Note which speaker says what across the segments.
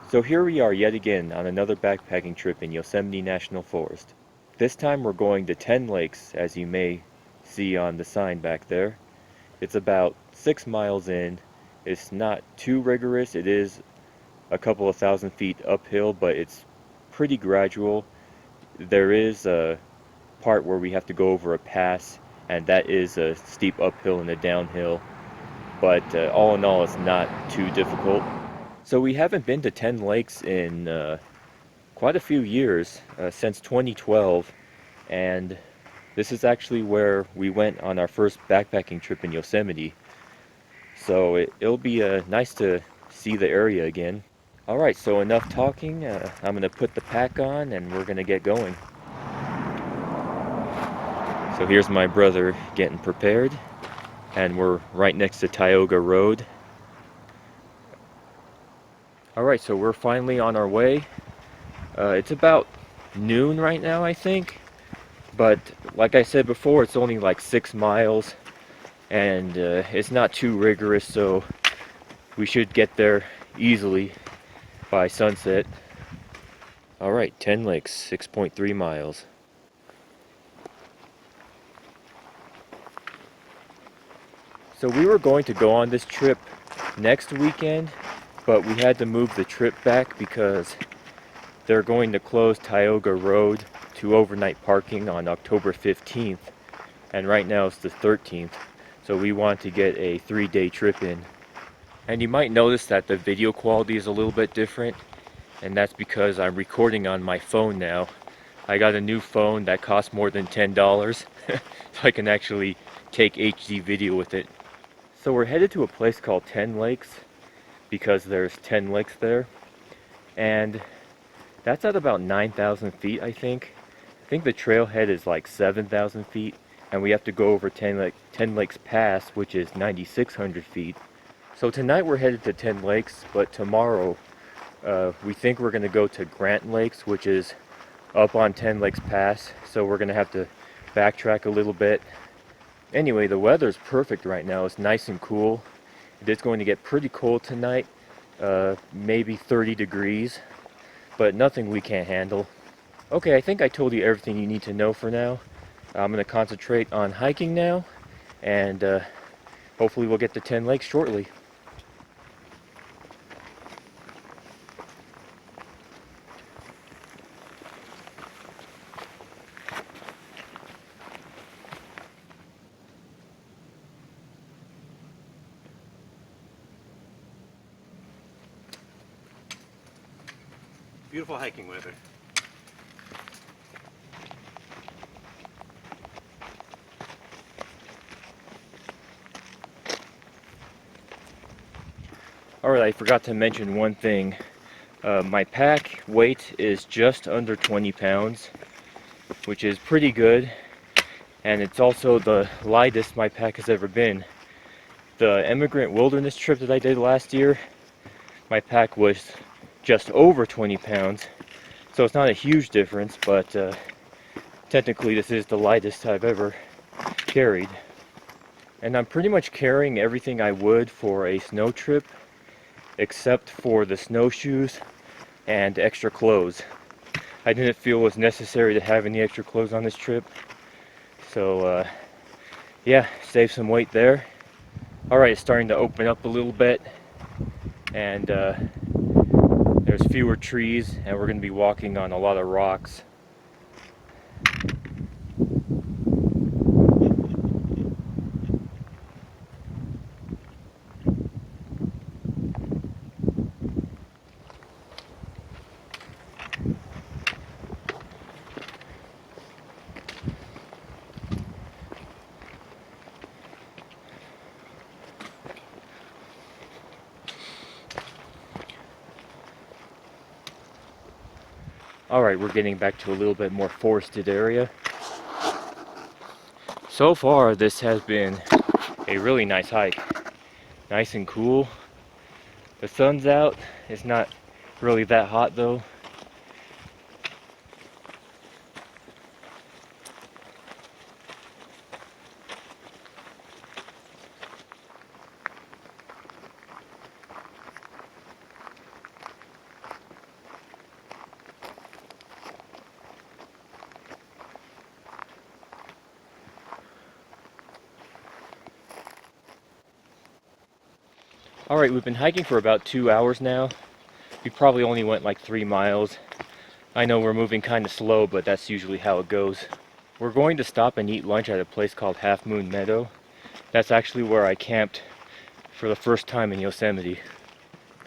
Speaker 1: So here we are yet again on another backpacking trip in Yosemite National Forest. This time we're going to 10 lakes, as you may see on the sign back there. It's about 6 miles in. It's not too rigorous. It is a couple of thousand feet uphill, but it's pretty gradual. There is a part where we have to go over a pass, and that is a steep uphill and a downhill. But all in all, it's not too difficult. So we haven't been to 10 lakes in quite a few years, since 2012, and this is actually where we went on our first backpacking trip in Yosemite. So it'll be nice to see the area again. Alright, so enough talking. I'm going to put the pack on and we're going to get going. So here's my brother getting prepared, and we're right next to Tioga Road. Alright, so we're finally on our way. It's about noon right now, I think. But like I said before, it's only like 6 miles. And it's not too rigorous, so we should get there easily by sunset. Alright, 10 lakes, 6.3 miles. So we were going to go on this trip next weekend, but we had to move the trip back because they're going to close Tioga Road to overnight parking on October 15th, and right now it's the 13th, so we want to get a 3-day trip in. And you might notice that the video quality is a little bit different, and that's because I'm recording on my phone now. I got a new phone that costs more than $10, so I can actually take HD video with it. So we're headed to a place called 10 Lakes because there's 10 lakes there, and that's at about 9,000 feet, I think. I think the trailhead is like 7,000 feet, and we have to go over 10 Lakes Pass, which is 9,600 feet. So tonight we're headed to 10 Lakes, but tomorrow we think we're going to go to Grant Lakes, which is up on 10 Lakes Pass, so we're going to have to backtrack a little bit. Anyway, the weather's perfect right now. It's nice and cool. It is going to get pretty cold tonight, maybe 30 degrees, but nothing we can't handle. Okay, I think I told you everything you need to know for now. I'm going to concentrate on hiking now, and hopefully we'll get to 10 Lakes shortly.
Speaker 2: Beautiful hiking weather.
Speaker 1: Alright, I forgot to mention one thing. My pack weight is just under 20 pounds, which is pretty good, and it's also the lightest my pack has ever been. The Emigrant Wilderness trip that I did last year, my pack was just over 20 pounds, so it's not a huge difference, but technically this is the lightest I've ever carried. And I'm pretty much carrying everything I would for a snow trip, except for the snowshoes and extra clothes. I didn't feel it was necessary to have any extra clothes on this trip, so yeah, save some weight there. Alright, it's starting to open up a little bit, and there's fewer trees, and we're going to be walking on a lot of rocks. Alright, we're getting back to a little bit more forested area. So far, this has been a really nice hike. Nice and cool. The sun's out. It's not really that hot though. Alright, we've been hiking for about 2 hours now. We probably only went like 3 miles. I know we're moving kind of slow, but that's usually how it goes. We're going to stop and eat lunch at a place called Half Moon Meadow. That's actually where I camped for the first time in Yosemite.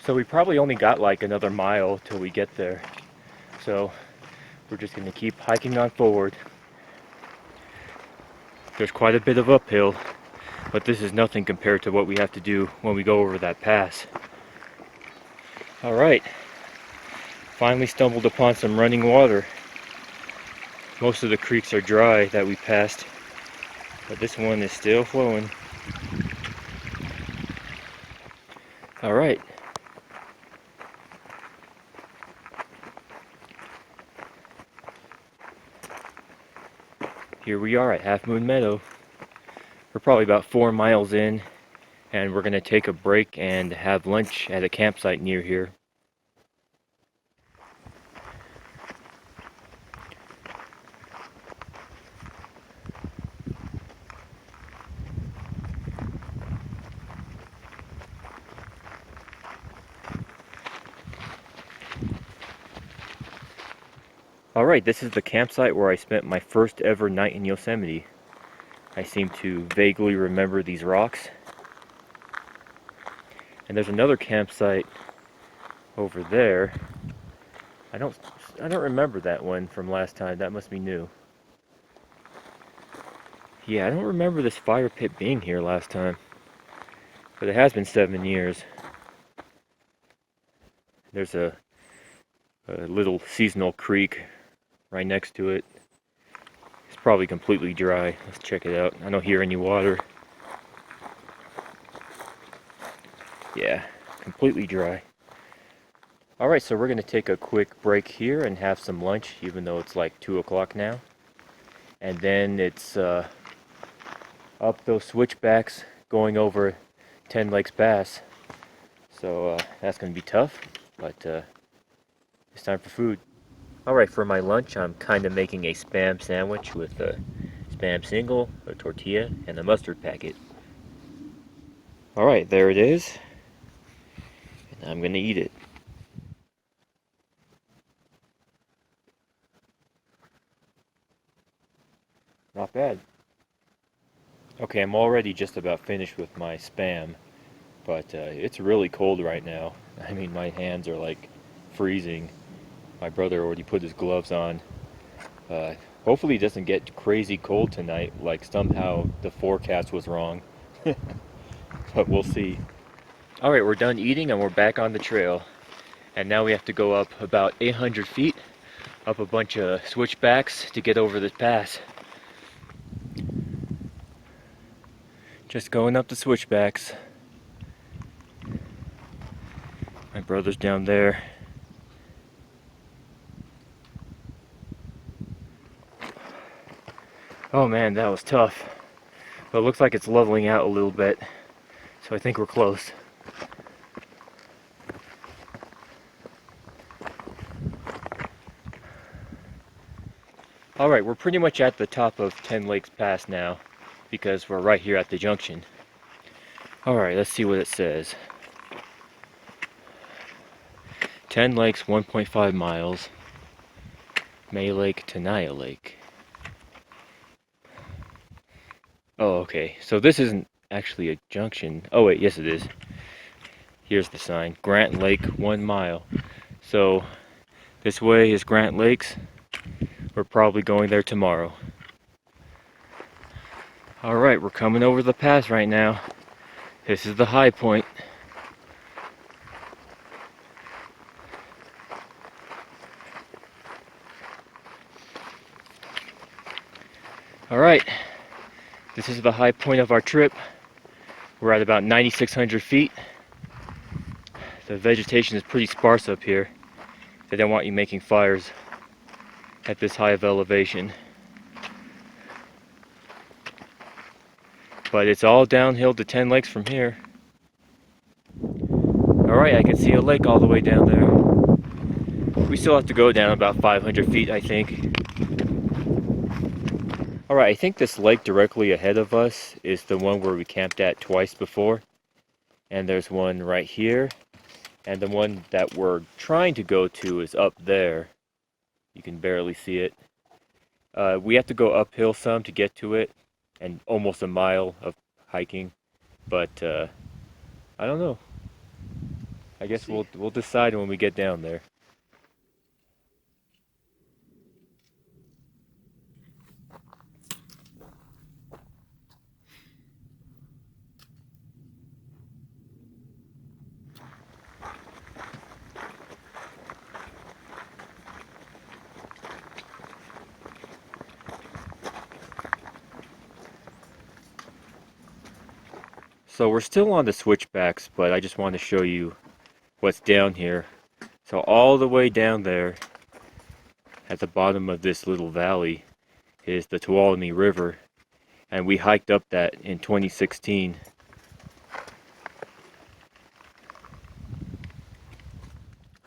Speaker 1: So we probably only got like another mile till we get there. So we're just going to keep hiking on forward. There's quite a bit of uphill, but this is nothing compared to what we have to do when we go over that pass. Alright, finally stumbled upon some running water. Most of the creeks are dry that we passed, but this one is still flowing. Alright. Here we are at Half Moon Meadow. We're probably about 4 miles in, and we're going to take a break and have lunch at a campsite near here. Alright, this is the campsite where I spent my first ever night in Yosemite. I seem to vaguely remember these rocks. And there's another campsite over there. I don't remember that one from last time. That must be new. Yeah, I don't remember this fire pit being here last time. But it has been 7 years. There's a little seasonal creek right next to it. It's probably completely dry. Let's check it out. I don't hear any water. Yeah, completely dry. Alright, so we're going to take a quick break here and have some lunch, even though it's like 2 o'clock now. And then it's up those switchbacks going over 10 Lakes Pass. So that's going to be tough, but it's time for food. Alright, for my lunch I'm kind of making a Spam sandwich with a Spam single, a tortilla, and a mustard packet. Alright, there it is. And I'm going to eat it. Not bad. Okay, I'm already just about finished with my Spam, but it's really cold right now. I mean, my hands are like freezing. My brother already put his gloves on. Hopefully it doesn't get crazy cold tonight, like somehow the forecast was wrong. But we'll see. Alright, we're done eating and we're back on the trail. And now we have to go up about 800 feet, up a bunch of switchbacks to get over this pass. Just going up the switchbacks. My brother's down there. Oh man, that was tough. But it looks like it's leveling out a little bit. So I think we're close. Alright, we're pretty much at the top of 10 Lakes Pass now, because we're right here at the junction. Alright, let's see what it says. 10 Lakes, 1.5 miles. May Lake to Naya Lake. Oh, okay. So this isn't actually a junction. Oh wait, yes it is. Here's the sign. Grant Lake, 1 mile. So this way is Grant Lakes. We're probably going there tomorrow. Alright, we're coming over the pass right now. This is the high point. Alright, this is the high point of our trip. We're at about 9,600 feet. The vegetation is pretty sparse up here. They don't want you making fires at this high of elevation. But it's all downhill to 10 Lakes from here. Alright, I can see a lake all the way down there. We still have to go down about 500 feet, I think. Alright, I think this lake directly ahead of us is the one where we camped at twice before. and there's one right here, and the one that we're trying to go to is up there. You can barely see it. We have to go uphill some to get to it, and almost a mile of hiking, but I don't know. I guess we'll decide when we get down there. So we're still on the switchbacks, but I just want to show you what's down here. So all the way down there at the bottom of this little valley is the Tuolumne River, and we hiked up that in 2016.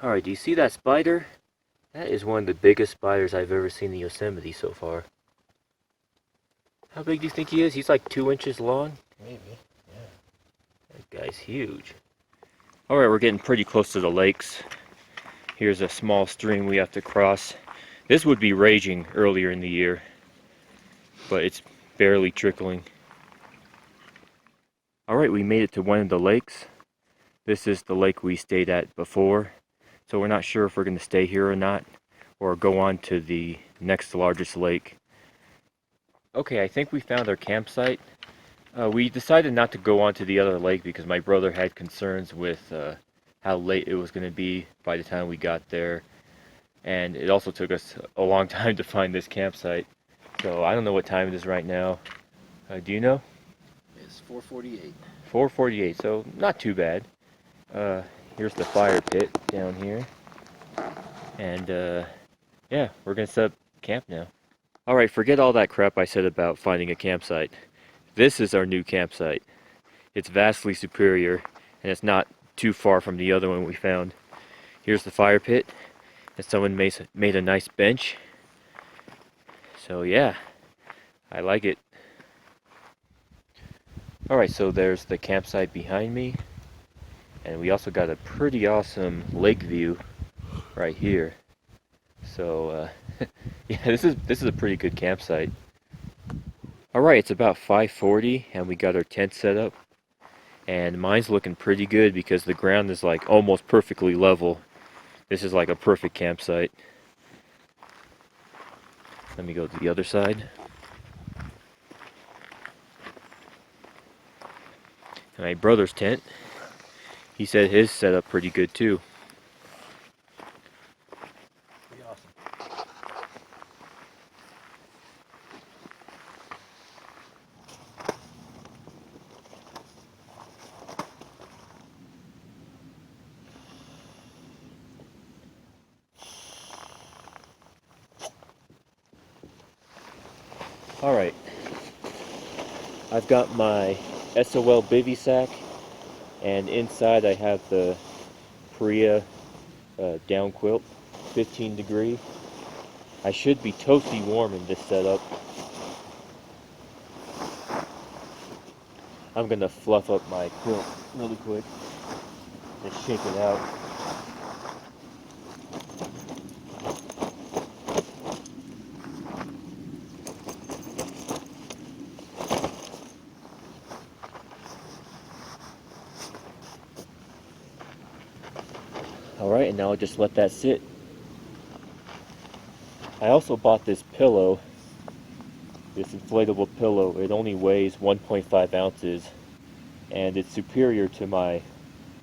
Speaker 1: Alright, do you see that spider? That is one of the biggest spiders I've ever seen in Yosemite so far. How big do you think he is? He's like 2 inches long?
Speaker 2: Maybe, yeah.
Speaker 1: That guy's huge. Alright, we're getting pretty close to the lakes. Here's a small stream we have to cross. This would be raging earlier in the year, but it's barely trickling. Alright, we made it to one of the lakes. This is the lake we stayed at before, so we're not sure if we're going to stay here or not, or go on to the next largest lake. Okay, I think we found our campsite. We decided not to go on to the other lake because my brother had concerns with how late it was going to be by the time we got there. And it also took us a long time to find this campsite. So I don't know what time it is right now. Do you know?
Speaker 2: It's 4:48.
Speaker 1: 4:48, so not too bad. Here's the fire pit down here. And yeah, we're going to set up camp now. Alright, forget all that crap I said about finding a campsite. This is our new campsite. It's vastly superior, and it's not too far from the other one we found. Here's the fire pit, and someone made a nice bench. So yeah, I like it. Alright, so there's the campsite behind me, and we also got a pretty awesome lake view right here. So yeah, this is a pretty good campsite. Alright, it's about 5:40 and we got our tent set up. And mine's looking pretty good because the ground is like almost perfectly level. This is like a perfect campsite. Let me go to the other side. And my brother's tent, he said his set up pretty good too.
Speaker 2: Pretty awesome.
Speaker 1: Alright, I've got my SOL bivy sack, and inside I have the Priya down quilt, 15 degree. I should be toasty warm in this setup. I'm gonna fluff up my quilt really quick, just shake it out. Alright, and now I'll just let that sit. I also bought this pillow, this inflatable pillow. It only weighs 1.5 ounces, and it's superior to my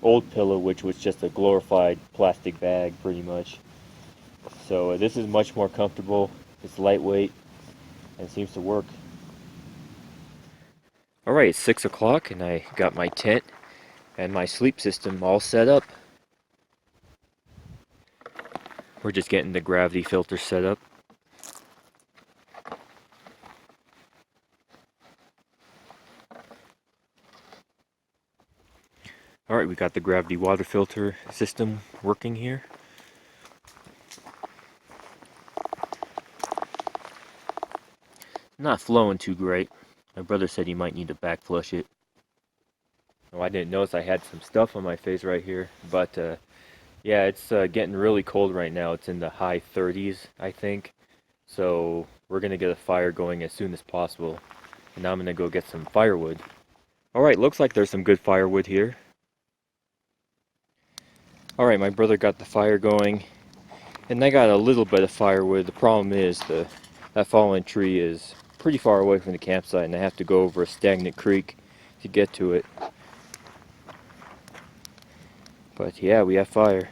Speaker 1: old pillow, which was just a glorified plastic bag pretty much. So this is much more comfortable, it's lightweight, and seems to work. Alright, it's 6 o'clock and I got my tent and my sleep system all set up. We're just getting the gravity filter set up. Alright, we got the gravity water filter system working here. Not flowing too great. My brother said he might need to back flush it. Oh, I didn't notice I had some stuff on my face right here, but yeah, it's getting really cold right now. It's in the high 30s, I think. So we're gonna get a fire going as soon as possible. And now I'm gonna go get some firewood. Alright, looks like there's some good firewood here. Alright, my brother got the fire going. And I got a little bit of firewood. The problem is that fallen tree is pretty far away from the campsite and I have to go over a stagnant creek to get to it. But yeah, we have fire.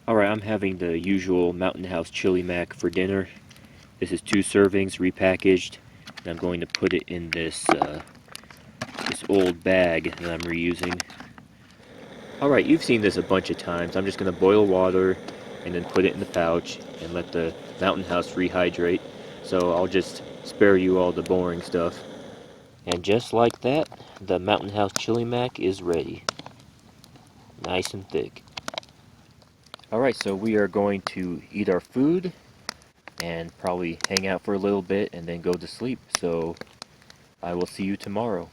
Speaker 1: Alright, I'm having the usual Mountain House chili mac for dinner. This is 2 servings repackaged, and I'm going to put it in this old bag that I'm reusing. Alright, you've seen this a bunch of times. I'm just going to boil water and then put it in the pouch and let the Mountain House rehydrate. So I'll just spare you all the boring stuff. And just like that, the Mountain House chili mac is ready. Nice and thick. Alright, so we are going to eat our food and probably hang out for a little bit and then go to sleep. So I will see you tomorrow.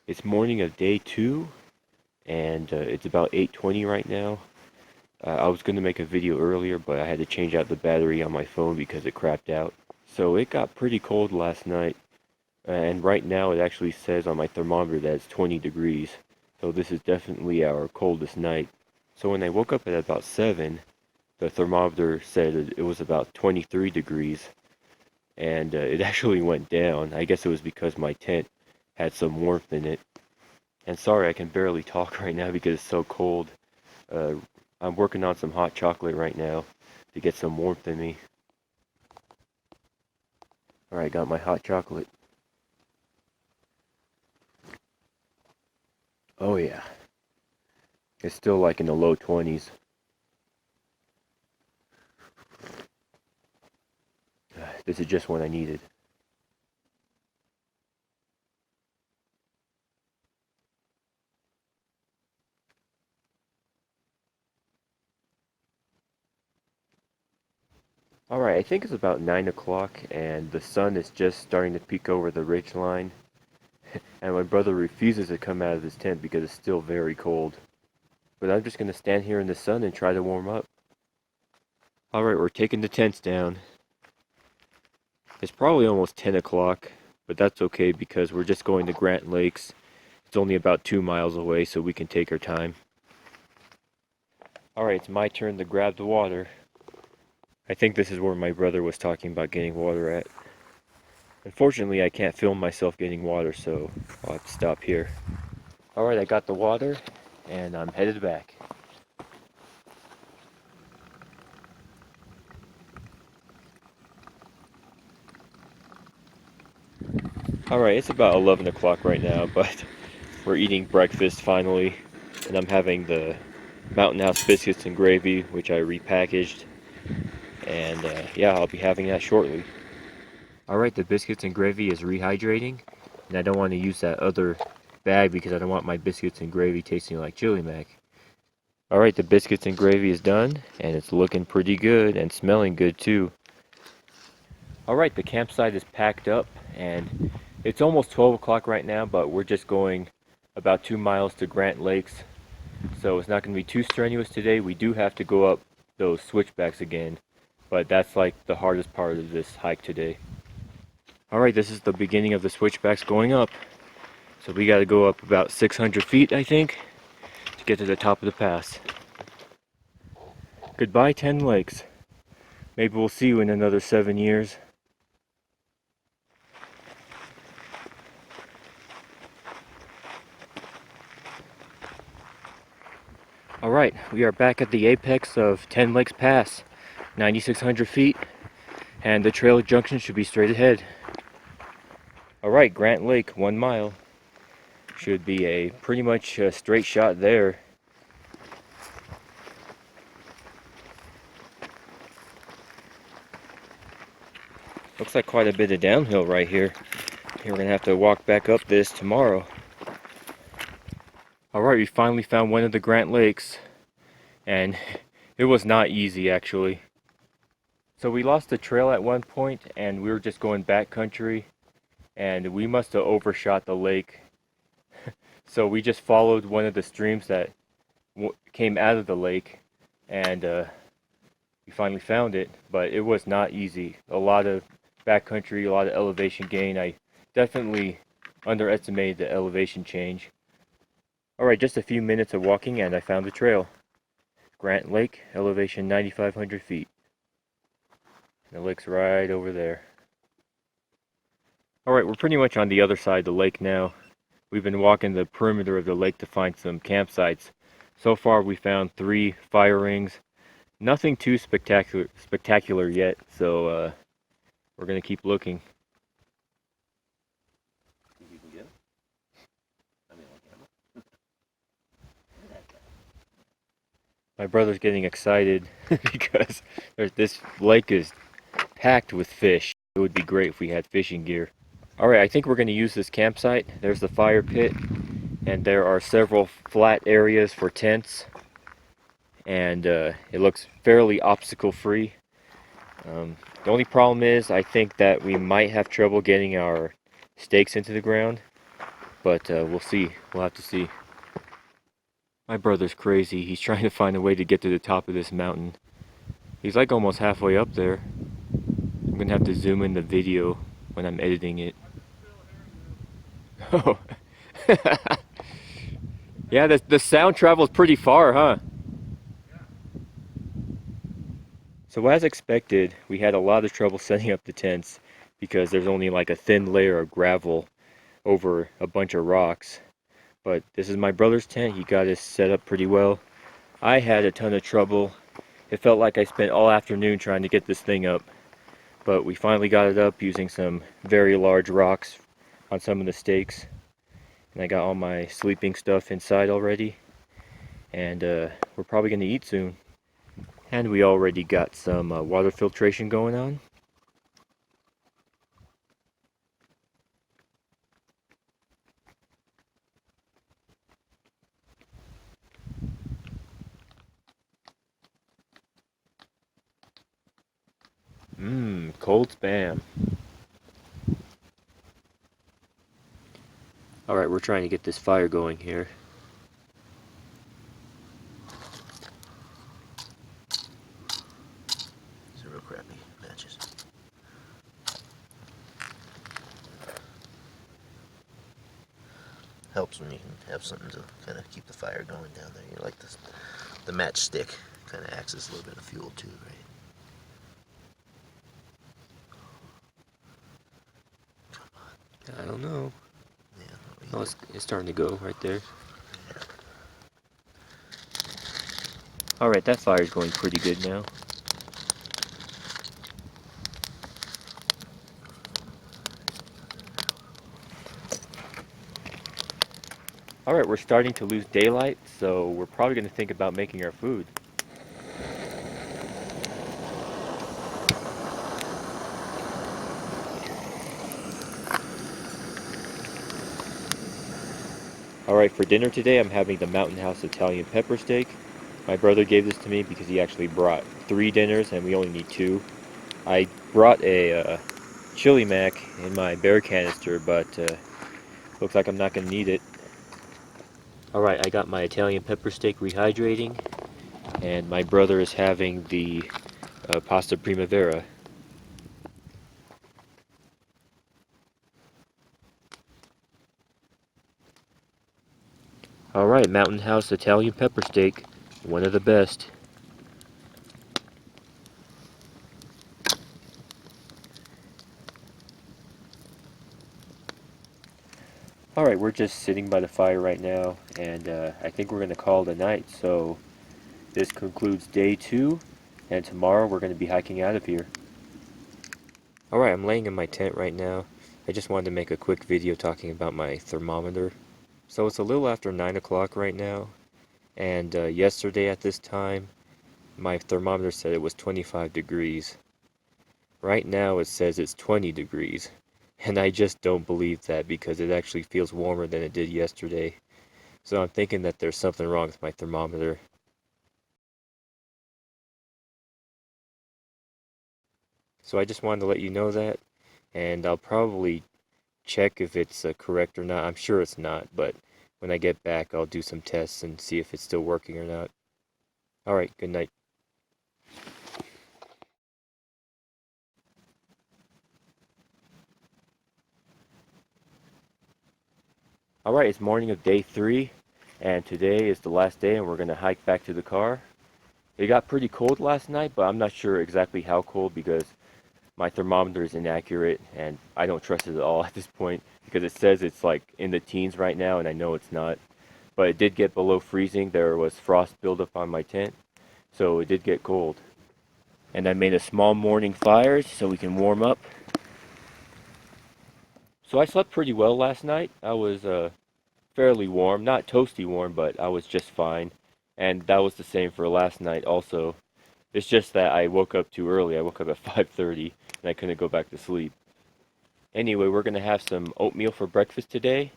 Speaker 1: It's morning of day 2 and it's about 8:20 right now. I was going to make a video earlier, but I had to change out the battery on my phone because it crapped out. So it got pretty cold last night, and right now it actually says on my thermometer that it's 20 degrees. So this is definitely our coldest night. So when I woke up at about 7, the thermometer said it was about 23 degrees, and it actually went down. I guess it was because my tent had some warmth in it. And sorry, I can barely talk right now because it's so cold. I'm working on some hot chocolate right now to get some warmth in me. Alright, got my hot chocolate. Oh yeah. It's still like in the low 20s. This is just what I needed. Alright, I think it's about 9 o'clock and the sun is just starting to peek over the ridge line. And my brother refuses to come out of his tent because it's still very cold. But I'm just going to stand here in the sun and try to warm up. Alright, we're taking the tents down. It's probably almost 10 o'clock, but that's okay because we're just going to Grant Lakes. It's only about 2 miles away, so we can take our time. Alright, it's my turn to grab the water. I think this is where my brother was talking about getting water at. Unfortunately, I can't film myself getting water, so I'll have to stop here. Alright, I got the water, and I'm headed back. Alright, it's about 11 o'clock right now, but we're eating breakfast finally, and I'm having the Mountain House biscuits and gravy, which I repackaged, and yeah, I'll be having that shortly. Alright, the biscuits and gravy is rehydrating, and I don't want to use that other bag because I don't want my biscuits and gravy tasting like chili mac. Alright, the biscuits and gravy is done, and it's looking pretty good and smelling good too. Alright, the campsite is packed up, and it's almost 12 o'clock right now, but we're just going about 2 miles to Grant Lakes, so it's not going to be too strenuous today. We do have to go up those switchbacks again, but that's like the hardest part of this hike today. Alright, this is the beginning of the switchbacks going up. So we gotta go up about 600 feet, I think, to get to the top of the pass. Goodbye, 10 Lakes. Maybe we'll see you in another 7 years. Alright, we are back at the apex of 10 Lakes Pass. 9,600 feet, and the trail junction should be straight ahead. Alright, Grant Lake, 1 mile. Should be a pretty much straight shot there. Looks like quite a bit of downhill right here. We're gonna have to walk back up this tomorrow. Alright, we finally found one of the Grant Lakes, and it was not easy actually. So we lost the trail at one point and we were just going backcountry, and we must have overshot the lake. So we just followed one of the streams that came out of the lake, and we finally found it, but it was not easy. A lot of backcountry, a lot of elevation gain. I definitely underestimated the elevation change. Alright, just a few minutes of walking and I found the trail. Grant Lake, elevation 9,500 feet. And the lake's right over there. Alright, we're pretty much on the other side of the lake now. We've been walking the perimeter of the lake to find some campsites. So far we found 3 fire rings. Nothing too spectacular yet, so we're gonna keep looking.
Speaker 2: Think you can get him? I mean, on camera. Look at that guy.
Speaker 1: My brother's getting excited because this lake is packed with fish. It would be great if we had fishing gear. Alright, I think we're going to use this campsite. There's the fire pit, and there are several flat areas for tents, and it looks fairly obstacle free. The only problem is I think that we might have trouble getting our stakes into the ground, but we'll see. We'll have to see. My brother's crazy. He's trying to find a way to get to the top of this mountain. He's like almost halfway up there. I'm going to have to zoom in the video when I'm editing it. Oh. Yeah, the sound travels pretty far, huh? So as expected, we had a lot of trouble setting up the tents because there's only like a thin layer of gravel over a bunch of rocks. But this is my brother's tent. He got it set up pretty well. I had a ton of trouble. It felt like I spent all afternoon trying to get this thing up. But we finally got it up using some very large rocks on some of the stakes. And I got all my sleeping stuff inside already. And we're probably going to eat soon. And we already got some water filtration going on. Cold spam. Alright, we're trying to get this fire going here.
Speaker 2: These are real crappy matches. Helps when you can have something to kind of keep the fire going down there. You like this, the matchstick kind of acts as a little bit of fuel too, right?
Speaker 1: I don't know.
Speaker 2: Yeah.
Speaker 1: Oh, it's starting to go right there.
Speaker 2: Yeah.
Speaker 1: Alright, that fire's going pretty good now. Alright, we're starting to lose daylight, so we're probably going to think about making our food. Alright, for dinner today I'm having the Mountain House Italian pepper steak. My brother gave this to me because he actually brought 3 dinners and we only need 2. I brought a chili mac in my bear canister, but looks like I'm not going to need it. Alright, I got my Italian pepper steak rehydrating, and my brother is having the pasta primavera. Alright, Mountain House Italian pepper steak, one of the best. Alright, we're just sitting by the fire right now, and I think we're going to call it a night, so this concludes day 2 and tomorrow we're going to be hiking out of here. Alright, I'm laying in my tent right now. I just wanted to make a quick video talking about my thermometer. So it's a little after 9 o'clock right now, and yesterday at this time, my thermometer said it was 25 degrees. Right now it says it's 20 degrees, and I just don't believe that because it actually feels warmer than it did yesterday. So I'm thinking that there's something wrong with my thermometer. So I just wanted to let you know that, and I'll probably check if it's correct or not. I'm sure it's not, but when I get back I'll do some tests and see if it's still working or not. Alright, good night. Alright, it's morning of day 3, and today is the last day and we're going to hike back to the car. It got pretty cold last night, but I'm not sure exactly how cold because my thermometer is inaccurate and I don't trust it at all at this point because it says it's like in the teens right now and I know it's not. But it did get below freezing. There was frost buildup on my tent, so it did get cold. And I made a small morning fire so we can warm up. So I slept pretty well last night. I was fairly warm, not toasty warm, but I was just fine. And that was the same for last night also. It's just that I woke up too early. I woke up at 5:30 and I couldn't go back to sleep. Anyway, we're going to have some oatmeal for breakfast today,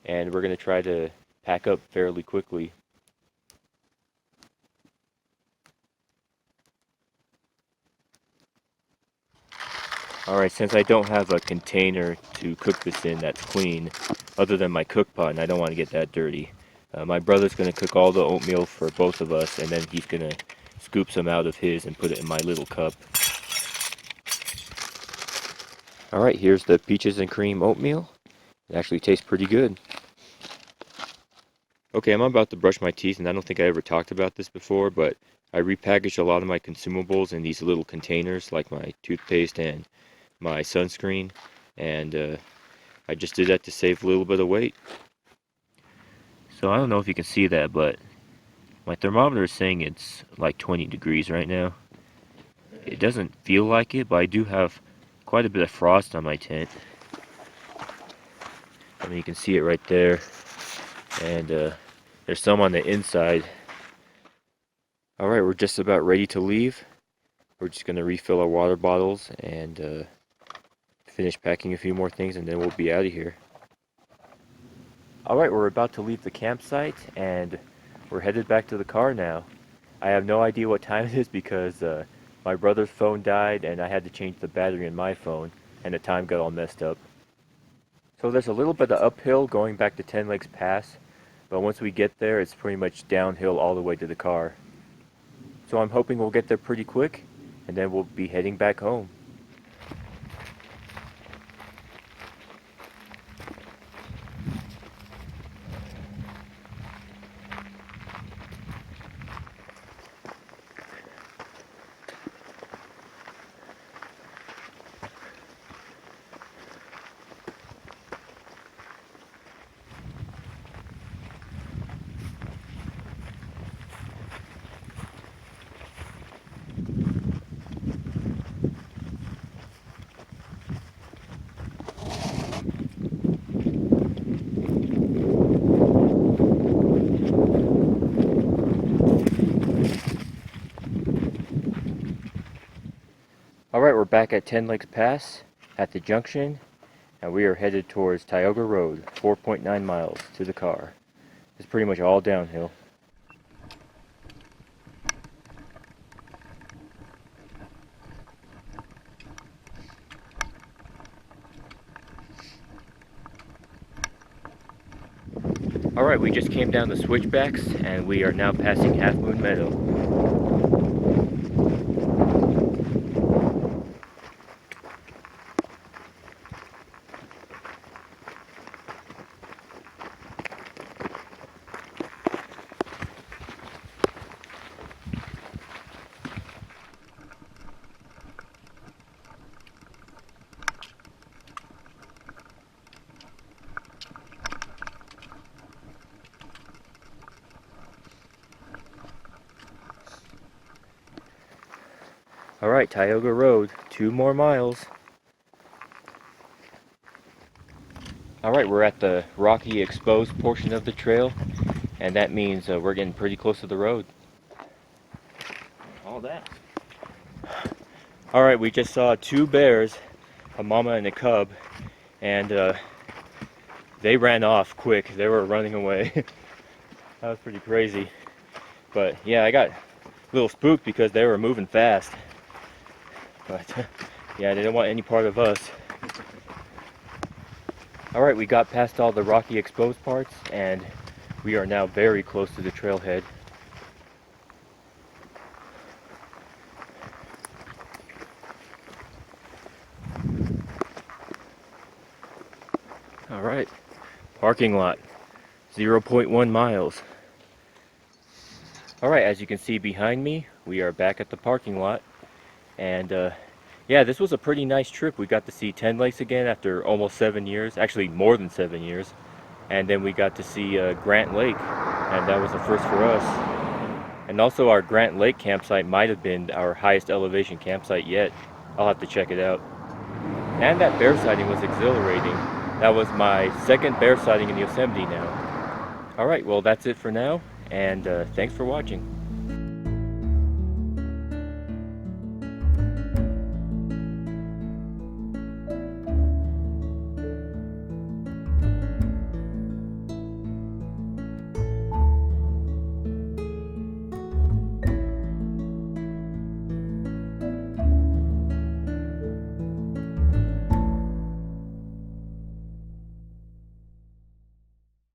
Speaker 1: and we're going to try to pack up fairly quickly. Alright, since I don't have a container to cook this in that's clean, other than my cook pot, and I don't want to get that dirty, my brother's going to cook all the oatmeal for both of us, and then he's going to scoop some out of his and put it in my little cup. Alright, here's the peaches and cream oatmeal. It actually tastes pretty good. Okay, I'm about to brush my teeth, and I don't think I ever talked about this before, but I repackaged a lot of my consumables in these little containers, like my toothpaste and my sunscreen, and I just did that to save a little bit of weight. So I don't know if you can see that, but my thermometer is saying it's like 20 degrees right now. It doesn't feel like it, but I do have quite a bit of frost on my tent. I mean, you can see it right there, and there's some on the inside. Alright, we're just about ready to leave. We're just going to refill our water bottles and finish packing a few more things, and then we'll be out of here. Alright, we're about to leave the campsite, and we're headed back to the car now. I have no idea what time it is because my brother's phone died, and I had to change the battery in my phone, and the time got all messed up. So there's a little bit of uphill going back to 10 Lakes Pass, but once we get there, it's pretty much downhill all the way to the car. So I'm hoping we'll get there pretty quick, and then we'll be heading back home. Alright, we're back at 10 Lakes Pass at the junction, and we are headed towards Tioga Road, 4.9 miles to the car. It's pretty much all downhill. Alright, we just came down the switchbacks, and we are now passing Half Moon Meadow. All right, Tioga Road, 2 more miles. All right, we're at the rocky exposed portion of the trail, and that means we're getting pretty close to the road.
Speaker 2: All that.
Speaker 1: All right, we just saw 2 bears, a mama and a cub, and they ran off quick. They were running away. That was pretty crazy. But yeah, I got a little spooked because they were moving fast. But yeah, they didn't want any part of us. All right, we got past all the rocky exposed parts, and we are now very close to the trailhead. All right, parking lot, 0.1 miles. All right, as you can see behind me, we are back at the parking lot, and yeah, this was a pretty nice trip. We got to see 10 lakes again after almost 7 years, actually more than 7 years, and then we got to see Grant Lake, and that was a first for us. And also our Grant Lake campsite might have been our highest elevation campsite yet. I'll have to check it out. And that bear sighting was exhilarating. That was my second bear sighting in Yosemite now. Alright, well that's it for now, and thanks for watching.